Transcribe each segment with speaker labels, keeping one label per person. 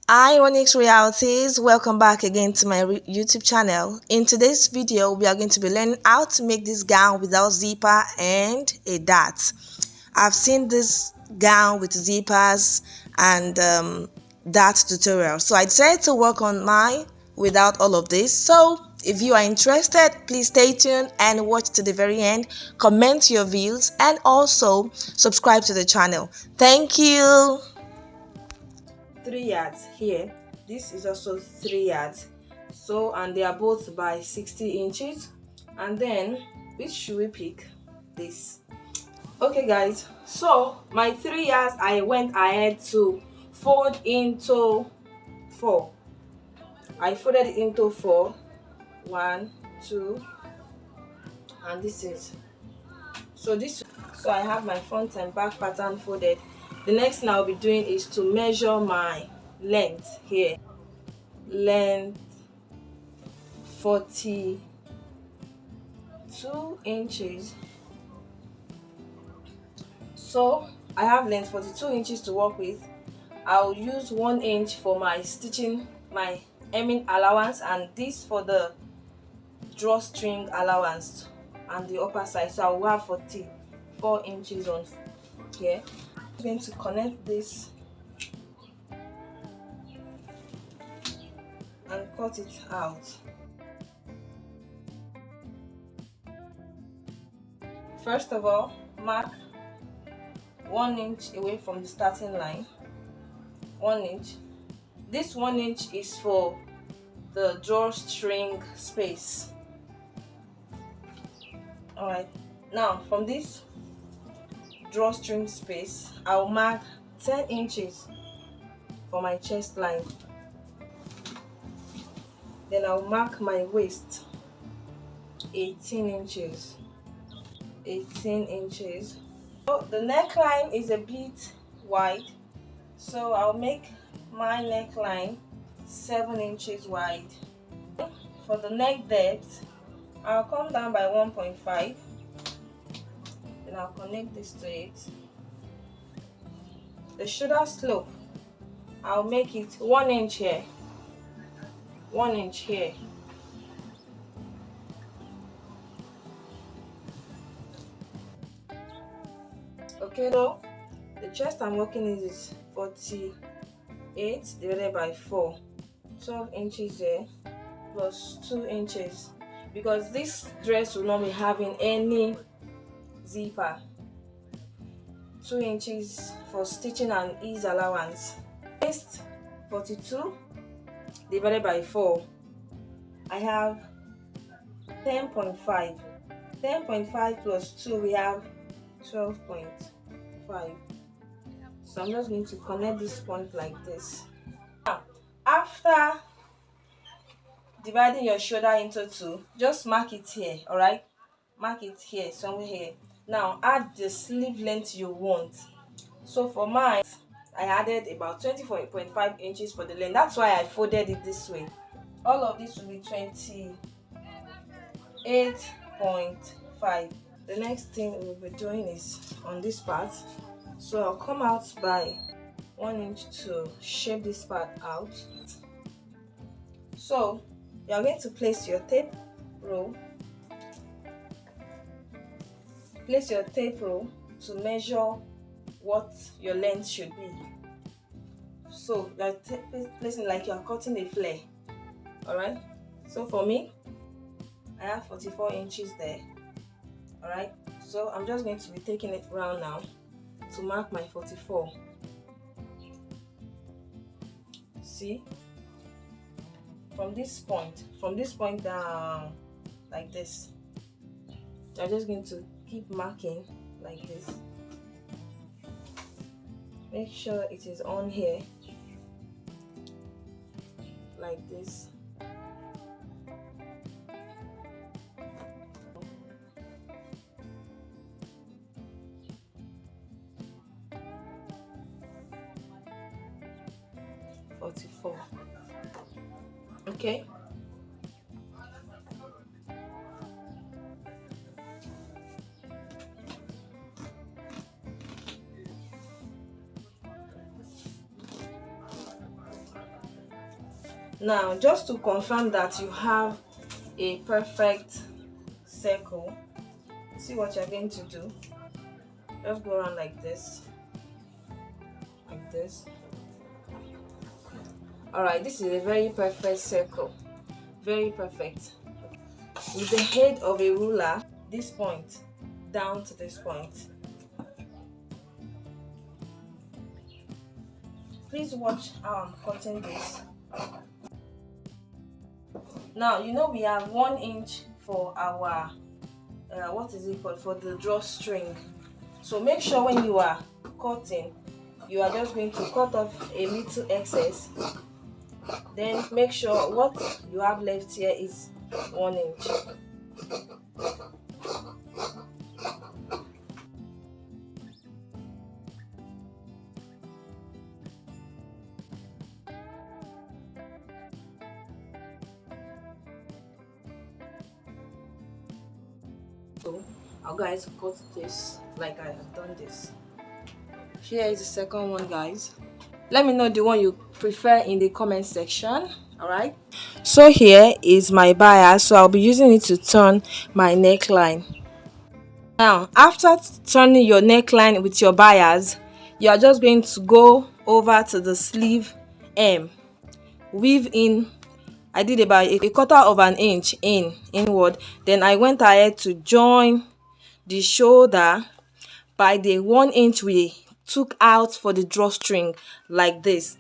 Speaker 1: Hi Onyx Realities, welcome back again to my YouTube channel. In today's video, we are going to be learning how to make this gown without zipper and a dart. I've seen this gown with zippers and dart tutorial, so I decided to work on mine without all of this. So if you are interested, please stay tuned and watch to the very end, comment your views, and also subscribe to the channel. Thank you. 3 yards here. This is also 3 yards, so and they are both by 60 inches. And then which should we pick? This. Okay guys, so my 3 yards I went ahead to fold into 4. I folded it into 4. 1, 2, and this is so I have my front and back pattern folded. The next thing I'll be doing is to measure my length here. Length 42 inches. So I have length 42 inches to work with. I'll use 1 inch for my stitching, my hemming allowance, and this for the drawstring allowance and the upper side. So I will have 44 inches on here. I'm going to connect this and cut it out. First of all, mark 1 inch away from the starting line. 1 inch. This 1 inch is for the drawstring space. Alright, now from this drawstring space, I'll mark 10 inches for my chest line. Then I'll mark my waist 18 inches. 18 inches. So the neckline is a bit wide, so I'll make my neckline 7 inches wide. For the neck depth, I'll come down by 1.5. Then I'll connect this to it. The shoulder slope, I'll make it 1 inch here, 1 inch here. Okay, so the chest I'm working is 48 divided by 4, 12 inches there plus 2 inches, because this dress will not be having any zipper. 2 inches for stitching and ease allowance. Waist 42 divided by 4, I have 10.5. 10.5 plus 2, we have 12.5. So I'm just going to connect this point like this. Now, after dividing your shoulder into 2, just mark it here. All right, mark it here, somewhere here. Now add the sleeve length you want. So for mine, I added about 24.5 inches for the length. That's why I folded it this way. All of this will be 28.5. The next thing we'll be doing is on this part. So I'll come out by 1 inch to shape this part out. So you're going to place your tape roll. Place your tape roll to measure what your length should be. So you're placing like you're cutting a flare. Alright, so for me, I have 44 inches there. Alright, so I'm just going to be taking it round now to mark my 44. See, from this point down like this, I'm just going to keep marking like this. Make sure it is on here like this. Okay. Now, just to confirm that you have a perfect circle, see what you're going to do. Just go around like this, like this. Alright, this is a very perfect circle, very perfect. With the head of a ruler, this point down to this point. Please watch how I'm cutting this. Now, you know we have 1 inch for our what is it called, for the drawstring. So make sure when you are cutting, you are just going to cut off a little excess. Then make sure what you have left here is 1 inch. So I'll guys cut this like I have done this. Here is the second one, guys. Let me know the one you prefer in the comment section. Alright, so here is my bias, so I'll be using it to turn my neckline. Now, after turning your neckline with your bias, you are just going to go over to the sleeve hem, weave in. I did about a 1/4 inch inward. Then I went ahead to join the shoulder by the 1 inch we took out for the drawstring, like this.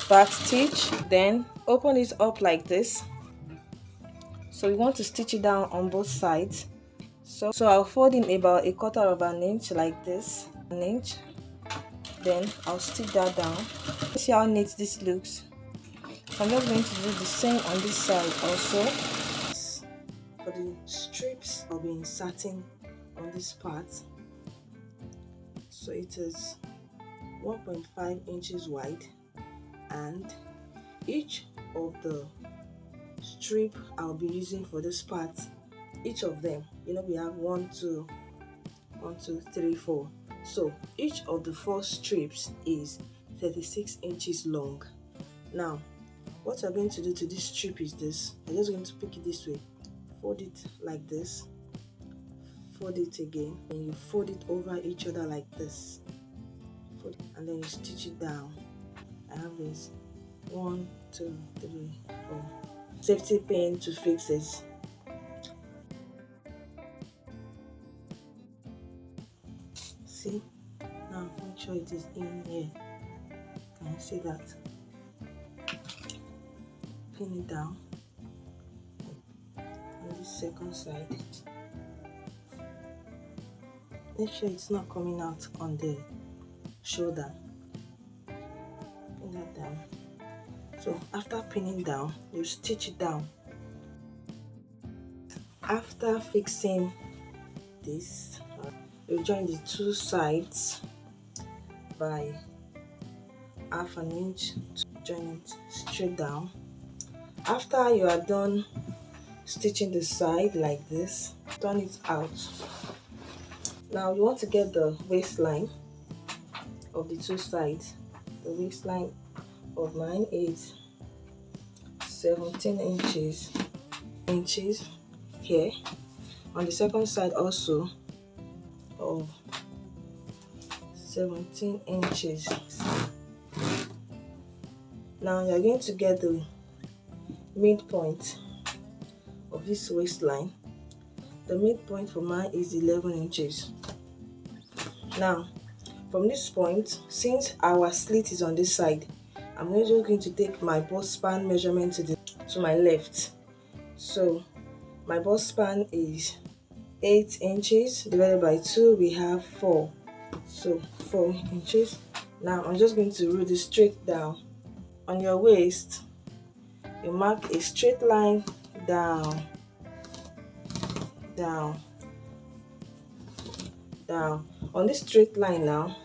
Speaker 1: Back stitch, then open it up like this. So we want to stitch it down on both sides. So I'll fold in about a 1/4 inch like this, an inch. Then I'll stitch that down. See how neat this looks. So I'm just going to do the same on this side also. For the strips, I'll be inserting on this part. So it is 1.5 inches wide, and each of the strip I'll be using for this part, each of them, you know, we have 1 2 3 4. So each of the 4 strips is 36 inches long. Now, what you're going to do to this strip is this. You're just going to pick it this way, fold it like this, fold it again, and you fold it over each other like this, and then you stitch it down. I have this 1 2 3 4 safety pin to fix it. See, now make sure it is in here. Can you see that? Pin it down on this second side. Make sure it's not coming out on the shoulder. Pin that down. So after pinning down, you stitch it down. After fixing this, you join the 2 sides by 1/2 inch to join it straight down. After you are done stitching the side like this, turn it out. Now you want to get the waistline of the 2 sides. The waistline of mine is 17 inches here. On the second side also of 17 inches. Now you're going to get the midpoint of this waistline. The midpoint for mine is 11 inches. Now from this point, since our slit is on this side, I'm just going to take my bust span measurement to my left. So my bust span is 8 inches divided by 2, we have 4. So 4 inches. Now I'm just going to roll this straight down. On your waist, you mark a straight line down, down, down. On this straight line now,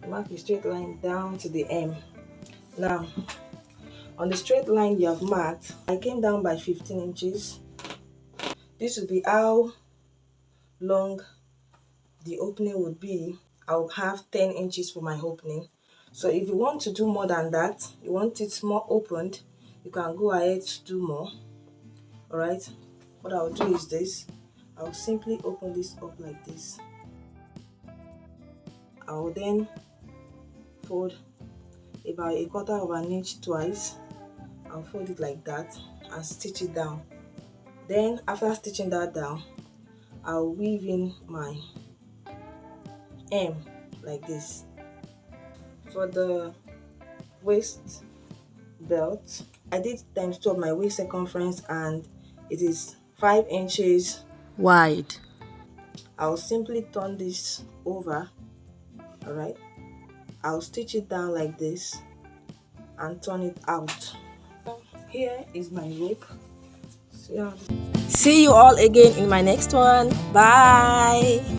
Speaker 1: mark a straight line down to the hem. Now, on the straight line you have marked, I came down by 15 inches. This will be how long the opening would be, I'll have 10 inches for my opening. So if you want to do more than that, you want it more opened, you can go ahead to do more. Alright, what I'll do is this. I'll simply open this up like this. I'll then fold about 1/4 of an inch twice. I'll fold it like that and stitch it down. Then after stitching that down, I'll weave in my hem like this. For the waist belt, I did ×2 of my waist circumference and it is 5 inches wide. I'll simply turn this over. Alright, I'll stitch it down like this and turn it out. Here is my rope. See you all again in my next one. Bye.